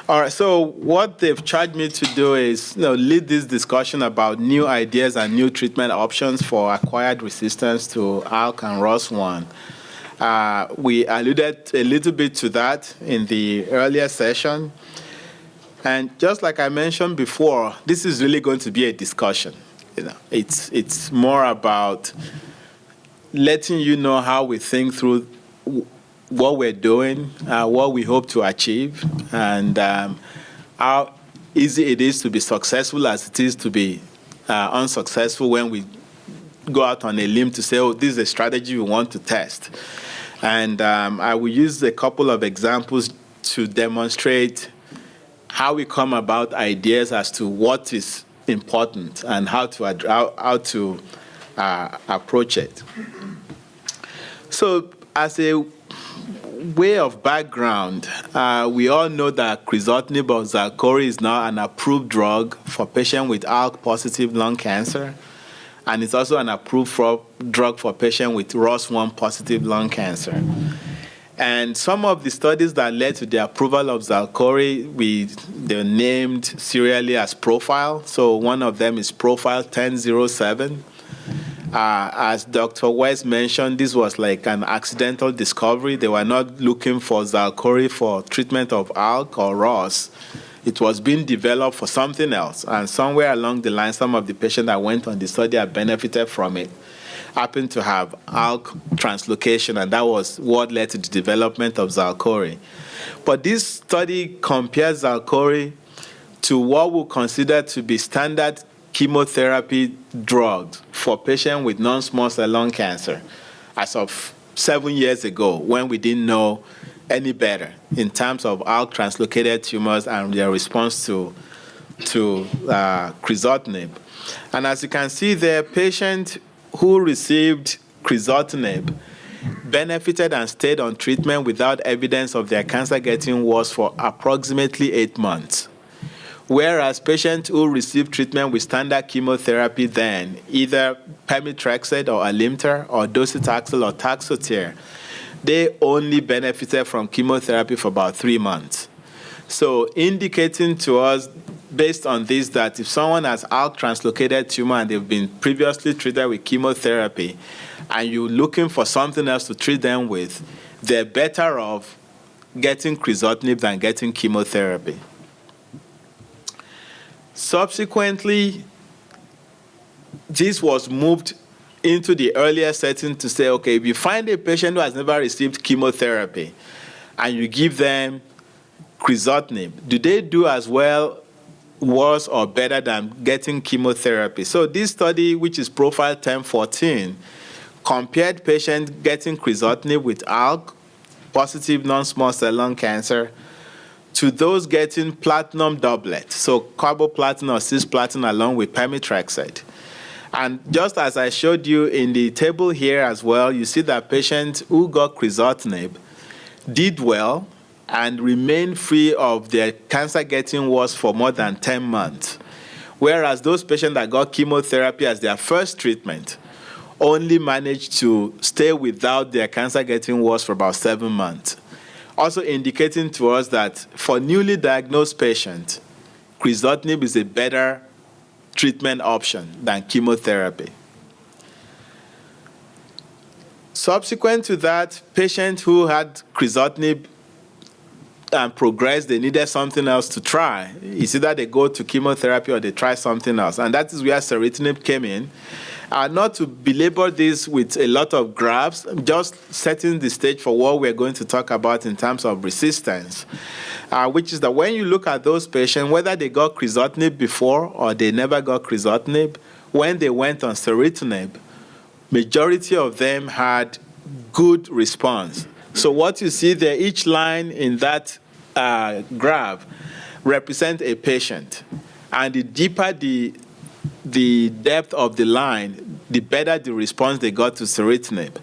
All right, so what they've charged me to do is lead this discussion about new ideas and new treatment options for acquired resistance to ALK and ROS1. We alluded a little bit to that in the earlier session. And just like I mentioned before, this is really going to be a discussion. It's more about letting you know how we think through what we're doing, what we hope to achieve, and how easy it is to be successful as it is to be unsuccessful when we go out on a limb to say, oh, this is a strategy we want to test. And I will use a couple of examples to demonstrate how we come about ideas as to what is important and how to approach it. So as a way of background, we all know that Crizotinib or Xalkori is now an approved drug for patients with ALK-positive lung cancer, and it's also an approved drug for patients with ROS1 positive lung cancer. And some of the studies that led to the approval of Xalkori, they're named serially as Profile. So one of them is Profile 1007. As Dr. West mentioned, this was like an accidental discovery. They were not looking for Xalkori for treatment of ALK or ROS. It was being developed for something else. And somewhere along the line, some of the patients that went on the study have benefited from it happened to have ALK translocation, and that was what led to the development of Xalkori. But this study compares Xalkori to what we consider to be standard chemotherapy drugs for patients with non-small cell lung cancer as of 7 years ago, when we didn't know any better in terms of ALK translocated tumors and their response to Crizotinib. And as you can see there, patients who received Crizotinib benefited and stayed on treatment without evidence of their cancer getting worse for approximately 8 months. Whereas patients who received treatment with standard chemotherapy then, either pemetrexed or Alimta or docetaxel or Taxotere, they only benefited from chemotherapy for about 3 months. So indicating to us, based on this, that if someone has ALK translocated tumor and they've been previously treated with chemotherapy and you're looking for something else to treat them with, they're better off getting Crizotinib than getting chemotherapy. Subsequently, this was moved into the earlier setting to say, okay, if you find a patient who has never received chemotherapy and you give them Crizotinib, do they do as well, worse, or better than getting chemotherapy? So this study, which is Profile 1014, compared patients getting Crizotinib with ALK-positive non-small cell lung cancer to those getting platinum doublet, so carboplatin or cisplatin along with pemetrexed. And just as I showed you in the table here as well, you see that patients who got Crizotinib did well and remained free of their cancer getting worse for more than 10 months. Whereas those patients that got chemotherapy as their first treatment only managed to stay without their cancer getting worse for about 7 months. Also indicating to us that for newly diagnosed patients, Crizotinib is a better treatment option than chemotherapy. Subsequent to that, patients who had Crizotinib and progressed, they needed something else to try. It's either they go to chemotherapy or they try something else. And that is where Ceritinib came in. Not to belabor this with a lot of graphs, just setting the stage for what we're going to talk about in terms of resistance, which is that when you look at those patients, whether they got Crizotinib before or they never got Crizotinib, when they went on Ceritinib, majority of them had good response. So what you see there, each line in that graph represents a patient. And the deeper the depth of the line, the better the response they got to Ceritinib.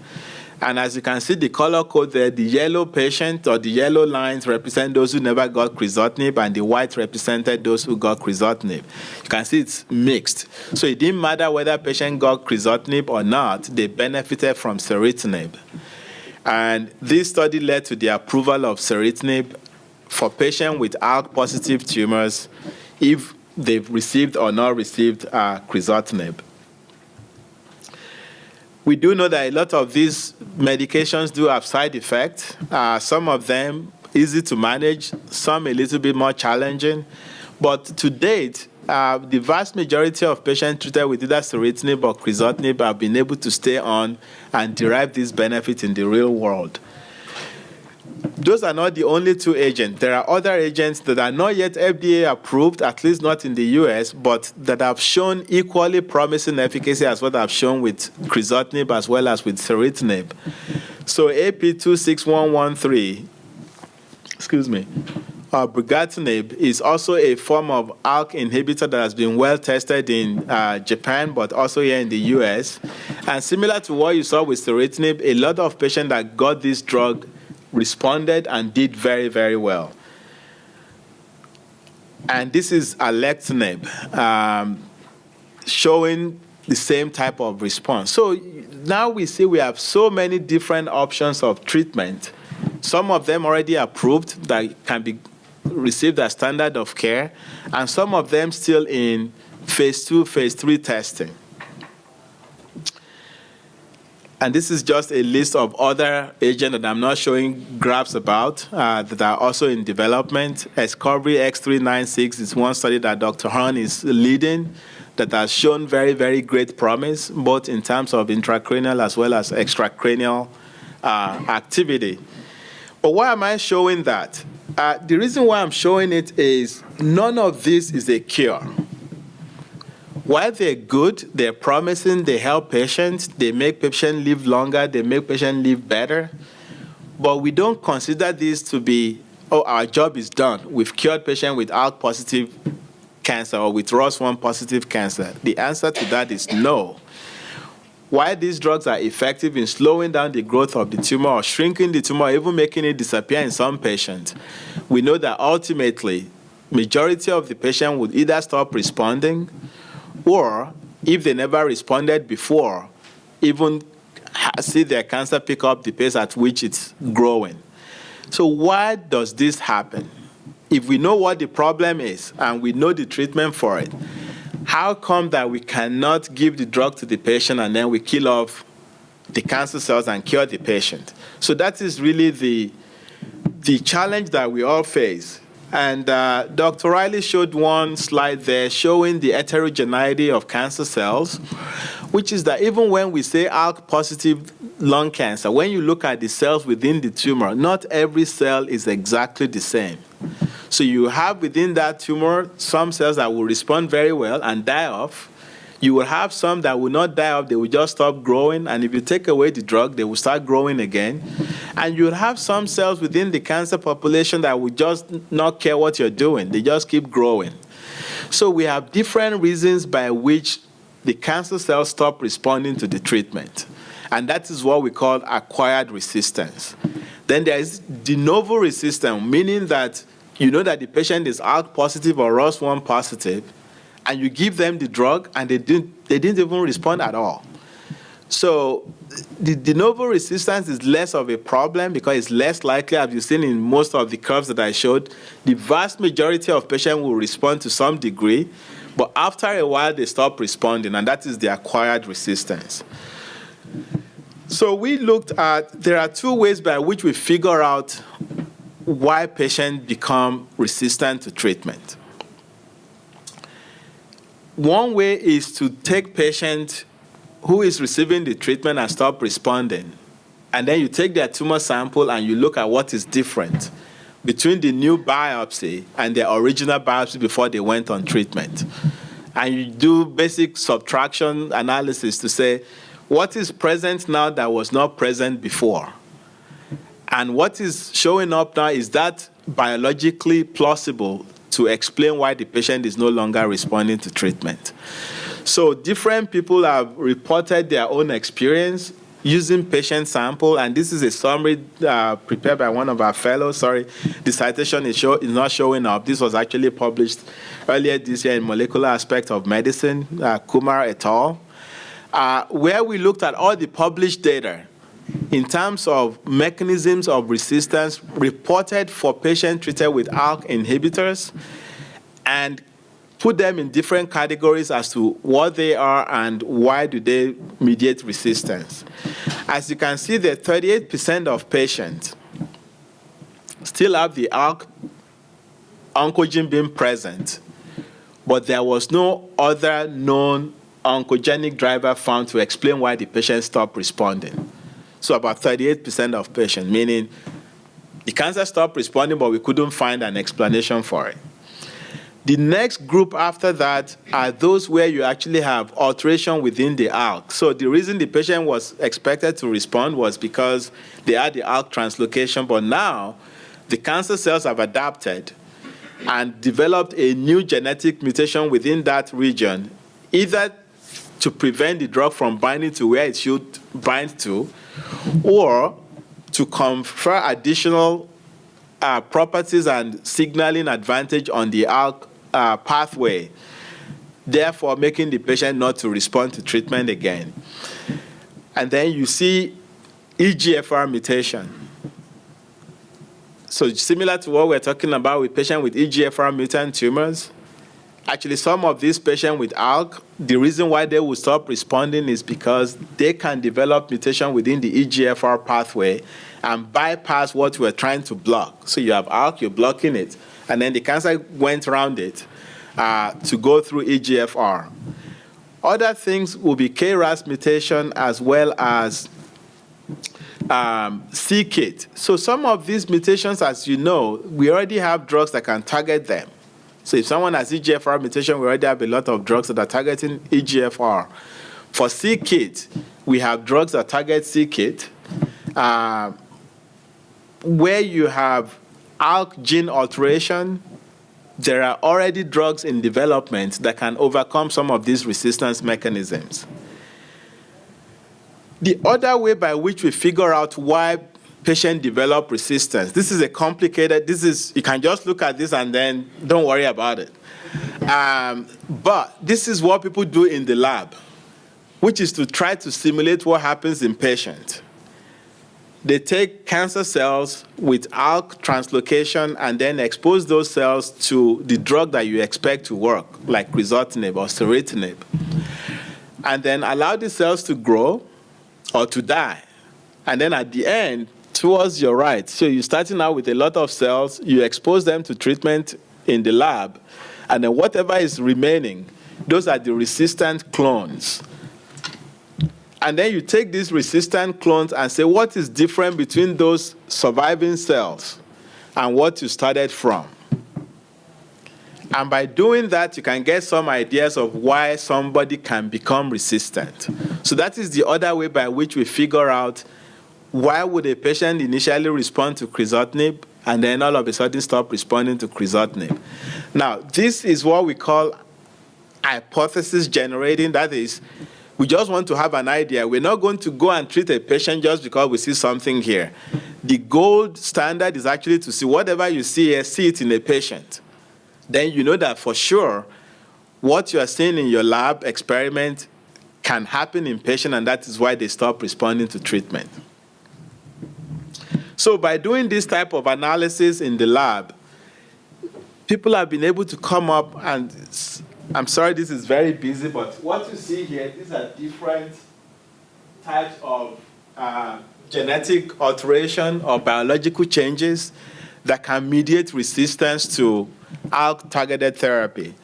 And as you can see, the color code there, the yellow patient or the yellow lines represent those who never got Crizotinib, and the white represented those who got Crizotinib. You can see it's mixed. So it didn't matter whether patient got Crizotinib or not, they benefited from Ceritinib. And this study led to the approval of Ceritinib for patients with ALK-positive tumors if they've received or not received crizotinib. We do know that a lot of these medications do have side effects. Some of them easy to manage, some a little bit more challenging. But to date, the vast majority of patients treated with either ceritinib or crizotinib have been able to stay on and derive these benefits in the real world. Those are not the only two agents. There are other agents that are not yet FDA approved, at least not in the US, but that have shown equally promising efficacy as what I've shown with crizotinib as well as with ceritinib. So AP26113, brigatinib is also a form of ALK inhibitor that has been well tested in Japan, but also here in the US. And similar to what you saw with ceritinib, a lot of patients that got this drug responded and did very, very well. And this is alectinib, showing the same type of response. So now we see we have so many different options of treatment. Some of them already approved that can be received as standard of care, and some of them still in phase 2, phase 3 testing. And this is just a list of other agents that I'm not showing graphs about that are also in development. Xalkori X396 is one study that Dr. Hahn is leading that has shown very, very great promise, both in terms of intracranial as well as extracranial activity. But why am I showing that? The reason why I'm showing it is none of this is a cure. While they're good, they're promising, they help patients, they make patients live longer, they make patients live better, but we don't consider this to be, oh, our job is done. We've cured patients with ALK-positive cancer or with ROS1 positive cancer. The answer to that is no. While these drugs are effective in slowing down the growth of the tumor or shrinking the tumor, or even making it disappear in some patients, we know that ultimately, majority of the patients would either stop responding or, if they never responded before, even see their cancer pick up the pace at which it's growing. So why does this happen? If we know what the problem is and we know the treatment for it, how come that we cannot give the drug to the patient and then we kill off the cancer cells and cure the patient? So that is really the challenge that we all face. And Dr. Riley showed one slide there showing the heterogeneity of cancer cells, which is that even when we say ALK-positive lung cancer, when you look at the cells within the tumor, not every cell is exactly the same. So you have within that tumor some cells that will respond very well and die off. You will have some that will not die off, they will just stop growing, and if you take away the drug, they will start growing again. And you'll have some cells within the cancer population that will just not care what you're doing. They just keep growing. So we have different reasons by which the cancer cells stop responding to the treatment. And that is what we call acquired resistance. Then there is de novo resistance, meaning that you know that the patient is ALK positive or ROS1 positive, and you give them the drug, and they didn't even respond at all. So the de novo resistance is less of a problem because it's less likely, as you've seen in most of the curves that I showed. The vast majority of patients will respond to some degree, but after a while, they stop responding, and that is the acquired resistance. So we looked at, there are two ways by which we figure out why patients become resistant to treatment. One way is to take patient who is receiving the treatment and stop responding, and then you take their tumor sample and you look at what is different between the new biopsy and their original biopsy before they went on treatment. And you do basic subtraction analysis to say, what is present now that was not present before? And what is showing up now, is that biologically plausible to explain why the patient is no longer responding to treatment? So different people have reported their own experience using patient sample, and this is a summary prepared by one of our fellows. Sorry, the citation is not showing up. This was actually published earlier this year in Molecular Aspect of Medicine, Kumar et al., where we looked at all the published data in terms of mechanisms of resistance reported for patients treated with ALK inhibitors and put them in different categories as to what they are and why do they mediate resistance. As you can see, the 38% of patients still have the ALK oncogene being present, but there was no other known oncogenic driver found to explain why the patient stopped responding. So about 38% of patients, meaning the cancer stopped responding, but we couldn't find an explanation for it. The next group after that are those where you actually have alteration within the ALK. So the reason the patient was expected to respond was because they had the ALK translocation, but now the cancer cells have adapted and developed a new genetic mutation within that region, either to prevent the drug from binding to where it should bind to, or to confer additional properties and signaling advantage on the ALK pathway, therefore making the patient not to respond to treatment again. And then you see EGFR mutation. So similar to what we're talking about with patients with EGFR mutant tumors, actually some of these patients with ALK, the reason why they will stop responding is because they can develop mutation within the EGFR pathway and bypass what we're trying to block. So you have ALK, you're blocking it, and then the cancer went around it to go through EGFR. Other things will be KRAS mutation as well as c-KIT. So some of these mutations, as you know, we already have drugs that can target them. So if someone has EGFR mutation, we already have a lot of drugs that are targeting EGFR. For c-KIT, we have drugs that target c-KIT. Where you have ALK gene alteration, there are already drugs in development that can overcome some of these resistance mechanisms. The other way by which we figure out why patients develop resistance, this is a complicated, you can just look at this and then don't worry about it. But this is what people do in the lab, which is to try to simulate what happens in patients. They take cancer cells with ALK translocation and then expose those cells to the drug that you expect to work, like Crizotinib or Ceritinib, and then allow the cells to grow or to die. And then at the end, towards your right, so you're starting out with a lot of cells, you expose them to treatment in the lab, and then whatever is remaining, those are the resistant clones. And then you take these resistant clones and say, what is different between those surviving cells and what you started from? And by doing that, you can get some ideas of why somebody can become resistant. So that is the other way by which we figure out why would a patient initially respond to crizotinib and then all of a sudden stop responding to crizotinib. Now, this is what we call hypothesis generating. That is, we just want to have an idea. We're not going to go and treat a patient just because we see something here. The gold standard is actually to see whatever you see here, see it in a patient. Then you know that for sure what you are seeing in your lab experiment can happen in patient, and that is why they stop responding to treatment. So by doing this type of analysis in the lab, people have been able to come up and, I'm sorry this is very busy, but what you see here, these are different types of genetic alteration or biological changes that can mediate resistance to ALK-targeted therapy.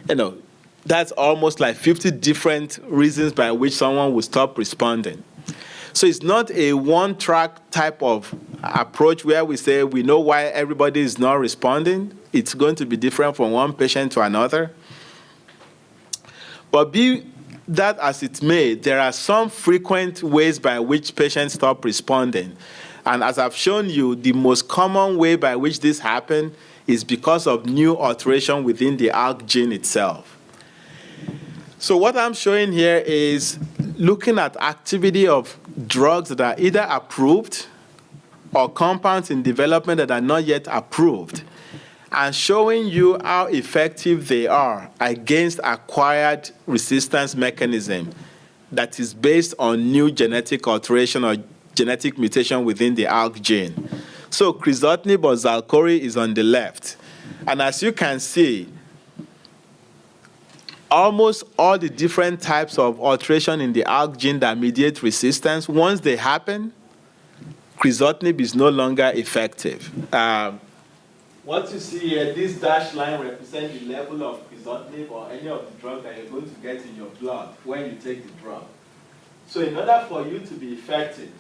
You know, that's almost like 50 different reasons by which someone will stop responding. So it's not a one-track type of approach where we say we know why everybody is not responding. It's going to be different from one patient to another. But be that as it may, there are some frequent ways by which patients stop responding. And as I've shown you, the most common way by which this happens is because of new alteration within the ALK gene itself. So what I'm showing here is looking at activity of drugs that are either approved or compounds in development that are not yet approved, and showing you how effective they are against acquired resistance mechanism that is based on new genetic alteration or genetic mutation within the ALK gene. So crizotinib or Xalkori is on the left. And as you can see, almost all the different types of alteration in the ALK gene that mediate resistance, once they happen, crizotinib is no longer effective. What you see here, this dashed line represents the level of crizotinib or any of the drug that you're going to get in your blood when you take the drug. So in order for you to be effective,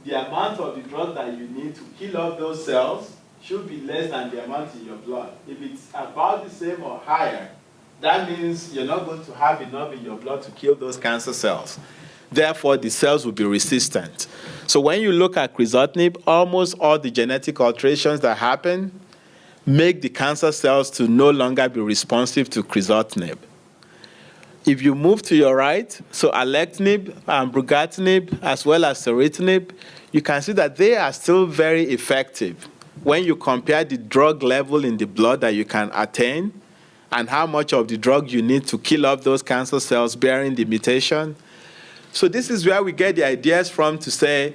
the amount of the drug that you need to kill off those cells should be less than the amount in your blood. If it's about the same or higher, that means you're not going to have enough in your blood to kill those cancer cells. Therefore, the cells will be resistant. So when you look at crizotinib, almost all the genetic alterations that happen make the cancer cells to no longer be responsive to crizotinib. If you move to your right, so alectinib and brigatinib, as well as ceritinib, you can see that they are still very effective when you compare the drug level in the blood that you can attain and how much of the drug you need to kill off those cancer cells bearing the mutation. So this is where we get the ideas from to say,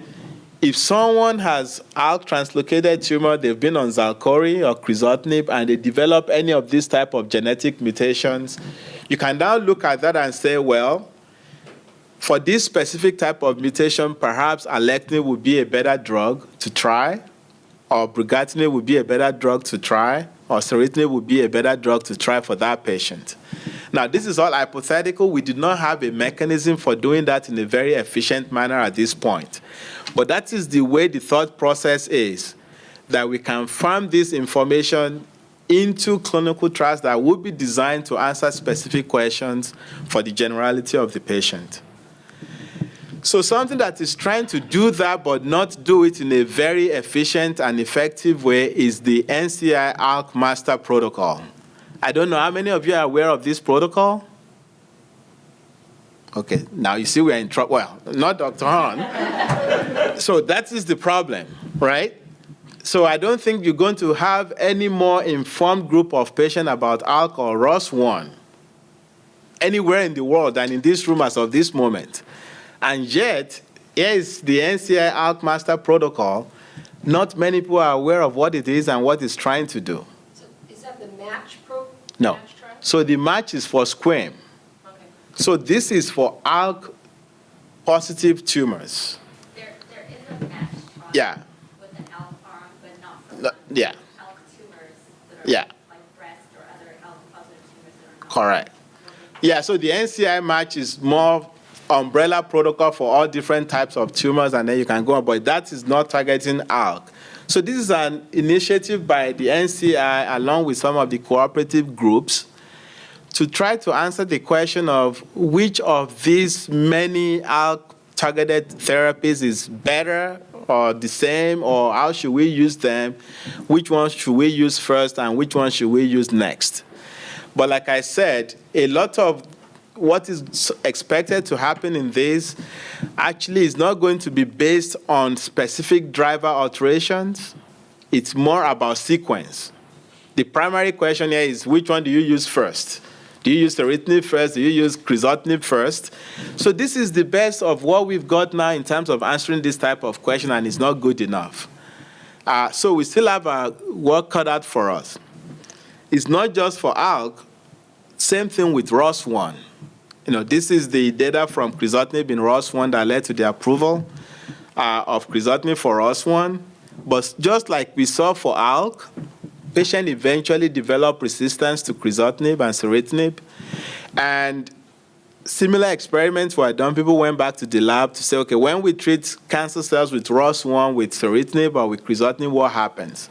if someone has ALK translocated tumor, they've been on Xalkori or crizotinib, and they develop any of these type of genetic mutations, you can now look at that and say, well, for this specific type of mutation, perhaps alectinib would be a better drug to try, or brigatinib would be a better drug to try, or ceritinib would be a better drug to try for that patient. Now, this is all hypothetical. We do not have a mechanism for doing that in a very efficient manner at this point. But that is the way the thought process is, that we can farm this information into clinical trials that would be designed to answer specific questions for the generality of the patient. So something that is trying to do that but not do it in a very efficient and effective way is the NCI ALK Master Protocol. I don't know how many of you are aware of this protocol? Okay, now you see we're in trouble. Well, not Dr. Hahn. So that is the problem, right? So I don't think you're going to have any more informed group of patients about ALK or ROS1 anywhere in the world than in this room as of this moment. And yet, here is the NCI ALK Master Protocol. Not many people are aware of what it is and what it's trying to do. So is that the match No. match trial? So the match is for squam. Okay. So this is for ALK-positive tumors. There is a match trial Yeah. with an ALK arm, but not for Yeah. ALK tumors that are Yeah. like breast or other ALK-positive tumors that are not. Correct. Yeah, so the NCI match is more umbrella protocol for all different types of tumors, and then you can go on, but that is not targeting ALK. So this is an initiative by the NCI along with some of the cooperative groups to try to answer the question of which of these many ALK-targeted therapies is better or the same, or how should we use them, which ones should we use first, and which ones should we use next. But like I said, a lot of what is expected to happen in this actually is not going to be based on specific driver alterations. It's more about sequence. The primary question here is, which one do you use first? Do you use ceritinib first? Do you use crizotinib first? So this is the best of what we've got now in terms of answering this type of question, and it's not good enough. So we still have our work cut out for us. It's not just for ALK. Same thing with ROS1. This is the data from crizotinib in ROS1 that led to the approval of crizotinib for ROS1. But just like we saw for ALK, patients eventually develop resistance to crizotinib and ceritinib. And similar experiments were done. People went back to the lab to say, okay, when we treat cancer cells with ROS1, with ceritinib, or with crizotinib, what happens?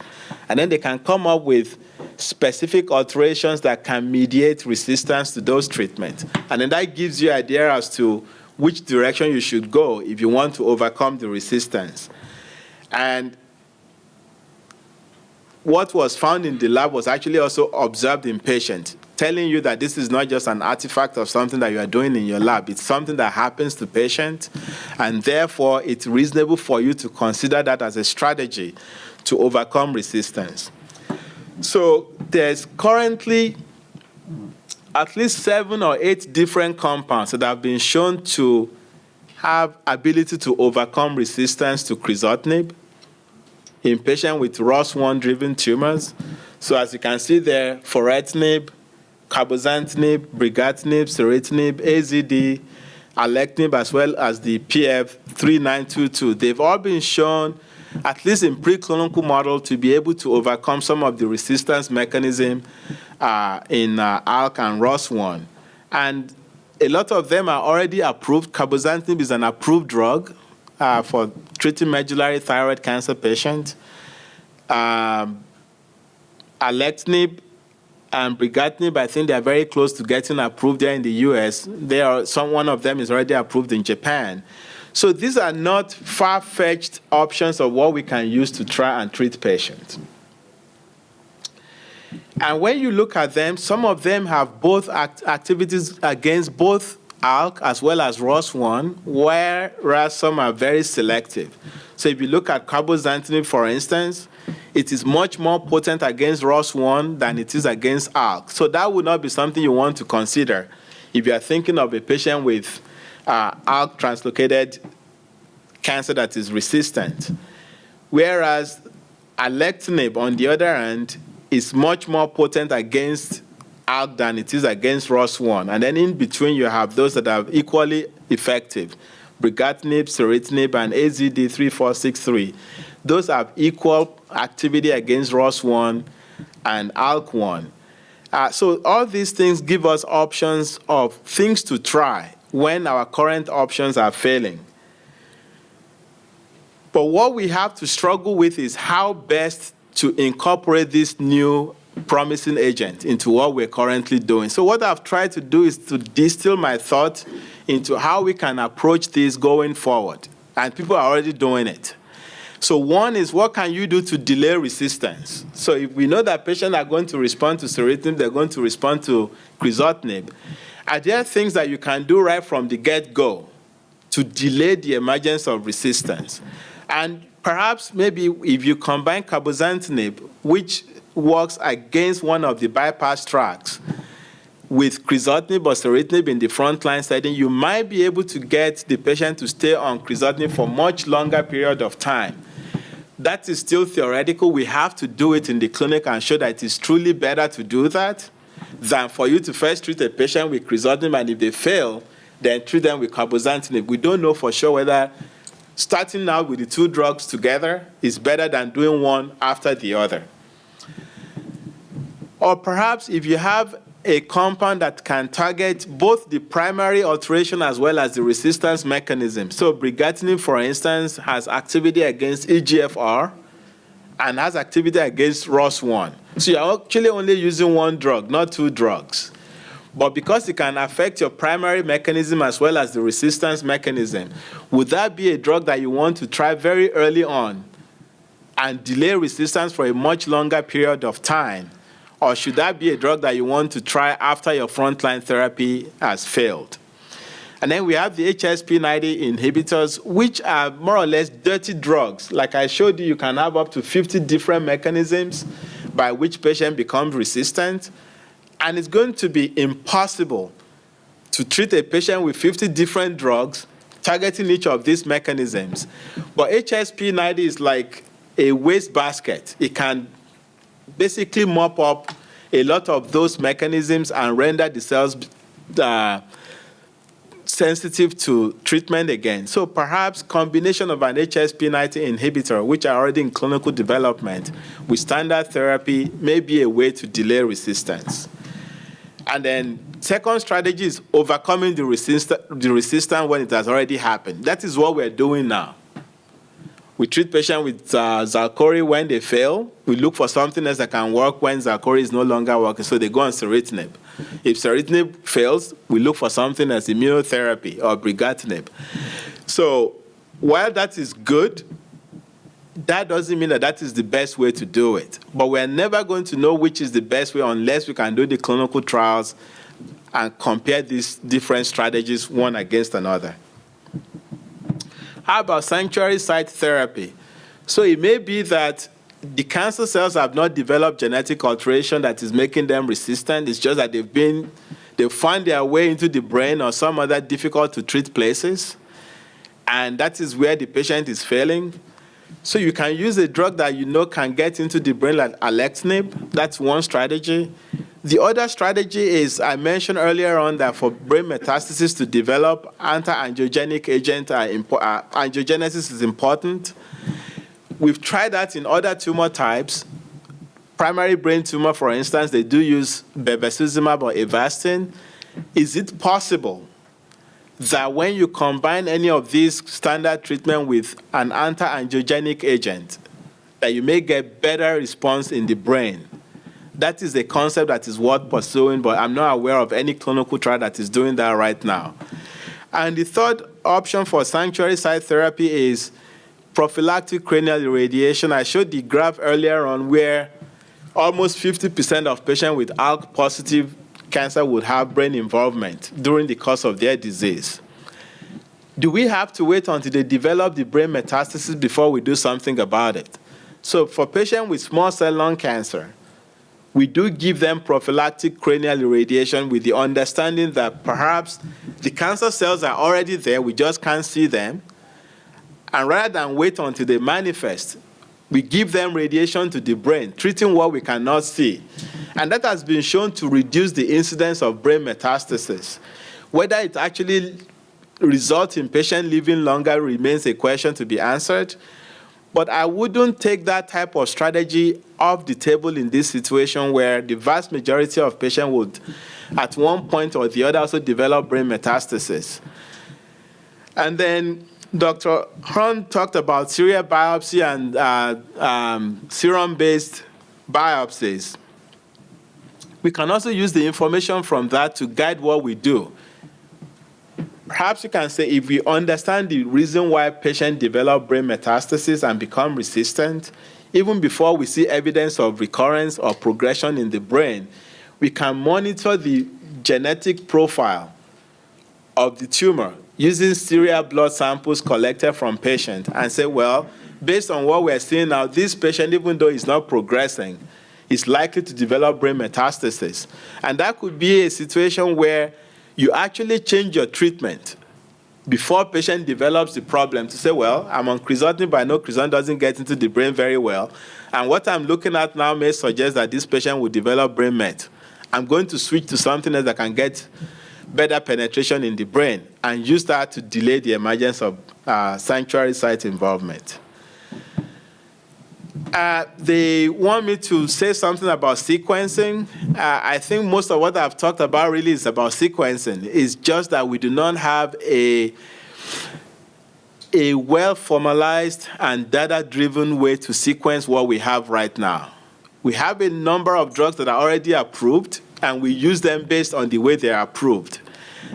And then they can come up with specific alterations that can mediate resistance to those treatments. And then that gives you an idea as to which direction you should go if you want to overcome the resistance. And what was found in the lab was actually also observed in patients, telling you that this is not just an artifact of something that you are doing in your lab. It's something that happens to patients, and therefore it's reasonable for you to consider that as a strategy to overcome resistance. So there's currently at least 7 or 8 different compounds that have been shown to have ability to overcome resistance to crizotinib in patients with ROS1-driven tumors. So as you can see there, Foretinib, Cabozantinib, Brigatinib, Ceritinib, AZD, Alectinib, as well as the PF3922. They've all been shown, at least in preclinical model, to be able to overcome some of the resistance mechanism in ALK and ROS1. And a lot of them are already approved. Cabozantinib is an approved drug for treating medullary thyroid cancer patients. Alectinib and Brigatinib, I think they are very close to getting approved there in the US. One of them is already approved in Japan. So these are not far-fetched options of what we can use to try and treat patients. And when you look at them, some of them have both activities against both ALK as well as ROS1, whereas some are very selective. So if you look at cabozantinib, for instance, it is much more potent against ROS1 than it is against ALK. So that would not be something you want to consider if you are thinking of a patient with ALK translocated cancer that is resistant. Whereas alectinib, on the other hand, is much more potent against ALK than it is against ROS1. And then in between, you have those that are equally effective. Brigatinib, Ceritinib, and AZD3463. Those have equal activity against ROS1 and ALK1. So all these things give us options of things to try when our current options are failing. But what we have to struggle with is how best to incorporate this new promising agent into what we're currently doing. So what I've tried to do is to distill my thought into how we can approach this going forward. And people are already doing it. So one is, what can you do to delay resistance? So if we know that patients are going to respond to Ceritinib, they're going to respond to Crizotinib, are there things that you can do right from the get-go to delay the emergence of resistance? And perhaps maybe if you combine cabozantinib, which works against one of the bypass tracks, with crizotinib or ceritinib in the frontline setting, you might be able to get the patient to stay on crizotinib for much longer period of time. That is still theoretical. We have to do it in the clinic and show that it is truly better to do that than for you to first treat a patient with crizotinib, and if they fail, then treat them with cabozantinib. We don't know for sure whether starting out with the two drugs together is better than doing one after the other. Or perhaps if you have a compound that can target both the primary alteration as well as the resistance mechanism. So brigatinib, for instance, has activity against EGFR and has activity against ROS1. So you're actually only using one drug, not two drugs. But because it can affect your primary mechanism as well as the resistance mechanism, would that be a drug that you want to try very early on and delay resistance for a much longer period of time? Or should that be a drug that you want to try after your frontline therapy has failed? And then we have the HSP90 inhibitors, which are more or less dirty drugs. Like I showed you, you can have up to 50 different mechanisms by which patient becomes resistant. And it's going to be impossible to treat a patient with 50 different drugs targeting each of these mechanisms. But HSP90 is like a wastebasket. It can basically mop up a lot of those mechanisms and render the cells sensitive to treatment again. So perhaps combination of an HSP90 inhibitor, which are already in clinical development, with standard therapy may be a way to delay resistance. And then second strategy is overcoming the resistance when it has already happened. That is what we're doing now. We treat patients with Xalkori when they fail. We look for something else that can work when Xalkori is no longer working, so they go on Ceritinib. If Ceritinib fails, we look for something as immunotherapy or Brigatinib. So while that is good, that doesn't mean that that is the best way to do it. But we're never going to know which is the best way unless we can do the clinical trials and compare these different strategies one against another. How about sanctuary site therapy? So it may be that the cancer cells have not developed genetic alteration that is making them resistant. It's just that they've found their way into the brain or some other difficult to treat places. and that is where the patient is failing. So you can use a drug that you know can get into the brain, like alectinib. That's one strategy. The other strategy is, I mentioned earlier on that for brain metastasis to develop, anti-angiogenic agent angiogenesis is important. We've tried that in other tumor types. Primary brain tumor, for instance, they do use bevacizumab or Avastin. Is it possible that when you combine any of these standard treatment with an anti-angiogenic agent, that you may get better response in the brain? That is a concept that is worth pursuing, but I'm not aware of any clinical trial that is doing that right now. And the third option for sanctuary site therapy is prophylactic cranial irradiation. I showed the graph earlier on where almost 50% of patients with ALK-positive cancer would have brain involvement during the course of their disease. Do we have to wait until they develop the brain metastasis before we do something about it? So for patients with small cell lung cancer, we do give them prophylactic cranial irradiation with the understanding that perhaps the cancer cells are already there, we just can't see them. And rather than wait until they manifest, we give them radiation to the brain, treating what we cannot see. And that has been shown to reduce the incidence of brain metastasis. Whether it actually results in patient living longer remains a question to be answered. But I wouldn't take that type of strategy off the table in this situation where the vast majority of patients would, at one point or the other, also develop brain metastasis. And then Dr. Horn talked about serial biopsy and serum-based biopsies. We can also use the information from that to guide what we do. Perhaps you can say if we understand the reason why patients develop brain metastasis and become resistant, even before we see evidence of recurrence or progression in the brain, we can monitor the genetic profile of the tumor using serial blood samples collected from patients and say, well, based on what we're seeing now, this patient, even though he's not progressing, is likely to develop brain metastasis. And that could be a situation where you actually change your treatment before patient develops the problem to say, well, I'm on crizotinib, but I know crizotinib doesn't get into the brain very well. And what I'm looking at now may suggest that this patient will develop brain met. I'm going to switch to something else that can get better penetration in the brain and use that to delay the emergence of sanctuary site involvement. They want me to say something about sequencing. I think most of what I've talked about really is about sequencing. It's just that we do not have a well-formalized and data-driven way to sequence what we have right now. We have a number of drugs that are already approved, and we use them based on the way they are approved.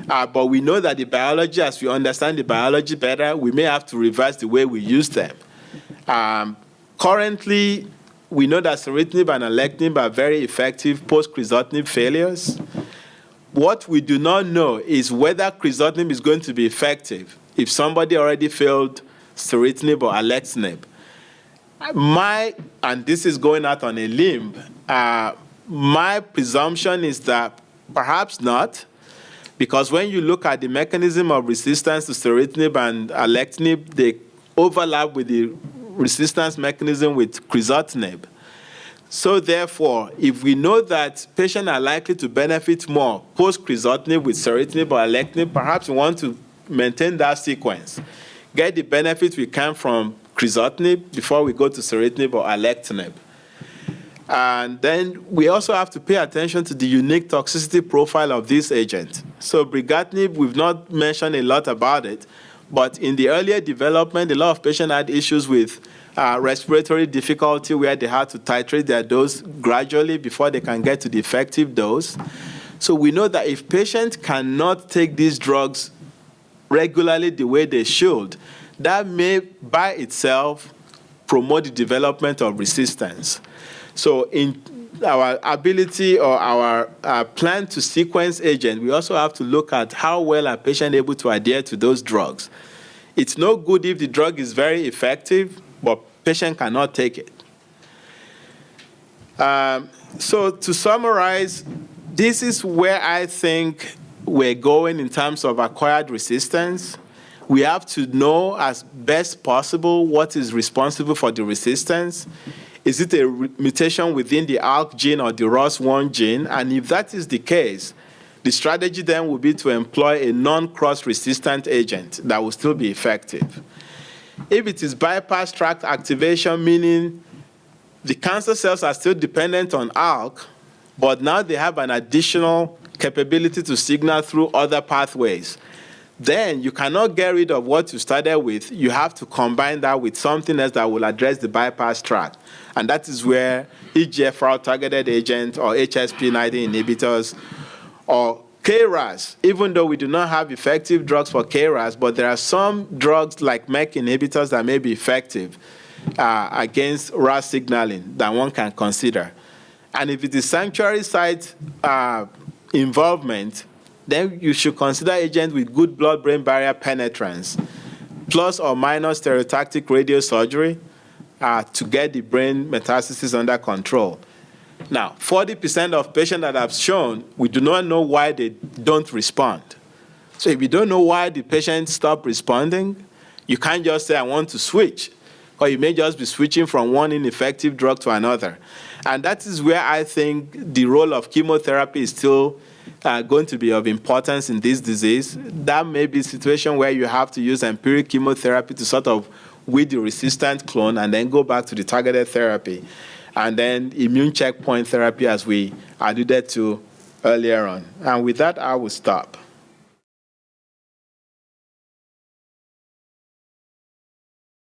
But we know that the biology, as we understand the biology better, we may have to revise the way we use them. Currently, we know that ceritinib and alectinib are very effective post-crizotinib failures. What we do not know is whether crizotinib is going to be effective if somebody already failed ceritinib or alectinib. And this is going out on a limb, my presumption is that perhaps not, because when you look at the mechanism of resistance to ceritinib and alectinib, they overlap with the resistance mechanism with crizotinib. So therefore, if we know that patients are likely to benefit more post-crizotinib with ceritinib or alectinib, perhaps we want to maintain that sequence, get the benefit we can from crizotinib before we go to ceritinib or alectinib. And then we also have to pay attention to the unique toxicity profile of this agent. So brigatinib, we've not mentioned a lot about it, but in the earlier development, a lot of patients had issues with respiratory difficulty where they had to titrate their dose gradually before they can get to the effective dose. So we know that if patients cannot take these drugs regularly the way they should, that may by itself promote the development of resistance. So in our ability or our plan to sequence agent, we also have to look at how well are patients able to adhere to those drugs. It's no good if the drug is very effective, but patient cannot take it. So to summarize, this is where I think we're going in terms of acquired resistance. We have to know as best possible what is responsible for the resistance. Is it a mutation within the ALK gene or the ROS1 gene? And if that is the case, the strategy then will be to employ a non-cross-resistant agent that will still be effective. If it is bypass tract activation, meaning the cancer cells are still dependent on ALK, but now they have an additional capability to signal through other pathways, then you cannot get rid of what you started with. You have to combine that with something else that will address the bypass tract. And that is where EGFR targeted agents or HSP90 inhibitors or KRAS, even though we do not have effective drugs for KRAS, but there are some drugs like MEK inhibitors that may be effective against RAS signaling that one can consider. And if it is sanctuary site involvement, then you should consider agents with good blood-brain barrier penetrance, plus or minus stereotactic radiosurgery to get the brain metastasis under control. Now, 40% of patients that have shown, we do not know why they don't respond. So if you don't know why the patient stopped responding, you can't just say, I want to switch. Or you may just be switching from one ineffective drug to another. And that is where I think the role of chemotherapy is still going to be of importance in this disease. That may be a situation where you have to use empiric chemotherapy to sort of weed the resistant clone and then go back to the targeted therapy. And then immune checkpoint therapy, as we alluded to earlier on. And with that, I will stop.